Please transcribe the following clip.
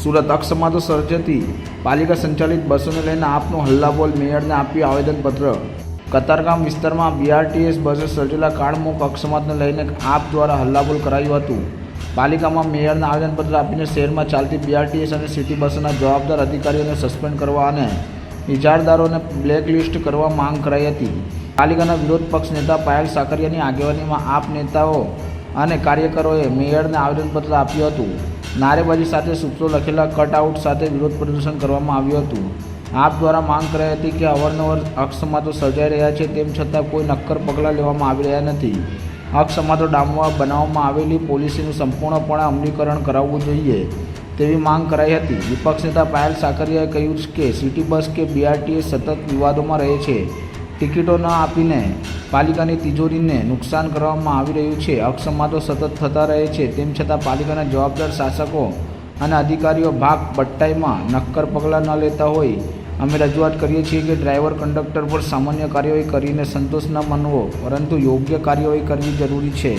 સુરત અકસ્માતો સર્જતી પાલિકા સંચાલિત બસોને લઈને આપનો હલ્લાબોલ, મેયરને આપ્યું આવેદનપત્ર। કતારગામ વિસ્તારમાં બીઆરટીએસ બસે સર્જેલા કાળમુખ અકસ્માતને લઈને આપ દ્વારા હલ્લાબોલ કરાયું હતું। પાલિકામાં મેયરને આવેદનપત્ર આપીને શહેરમાં ચાલતી બીઆરટીએસ અને સિટી બસોના જવાબદાર અધિકારીઓને સસ્પેન્ડ કરવા અને ઇજારદારોને બ્લેકલિસ્ટ કરવા માંગ કરાઈ હતી। પાલિકાના વિરોધ પક્ષ નેતા પાયલ સાકરિયાની આગેવાનીમાં આપ નેતાઓ અને કાર્યકરોએ મેયરને આવેદનપત્ર આપ્યું હતું। નારેબાજી સાથે સૂત્રો લખેલા કટઆઉટ સાથે વિરોધ પ્રદર્શન કરવામાં આવ્યું હતું। આપ દ્વારા માંગ કરાઈ હતી કે અવારનવાર અકસ્માતો સર્જાઈ રહ્યા છે, તેમ છતાં કોઈ નક્કર પગલાં લેવામાં આવી રહ્યા નથી। અકસ્માતો ડામવા બનાવવામાં આવેલી પોલિસીનું સંપૂર્ણપણે અમલીકરણ કરાવવું જોઈએ તેવી માંગ કરાઈ હતી। વિપક્ષ નેતા પાયલ સાકરિયાએ કહ્યું કે સિટી બસ કે બીઆરટીએસ સતત વિવાદોમાં રહે છે। ટિકિટો ન આપીને પાલિકાની તિજોરીને નુકસાન કરવામાં આવી રહ્યું છે। અકસ્માતો સતત થતા રહે છે, તેમ છતાં પાલિકાના જવાબદાર શાસકો અને અધિકારીઓ ભાગ બટ્ટાઈમાં નક્કર પગલાં ન લેતા હોય। અમે રજૂઆત કરીએ છીએ કે ડ્રાઈવર કંડક્ટર પર સામાન્ય કાર્યવાહી કરીને સંતોષ ન માનવો, પરંતુ યોગ્ય કાર્યવાહી કરવી જરૂરી છે।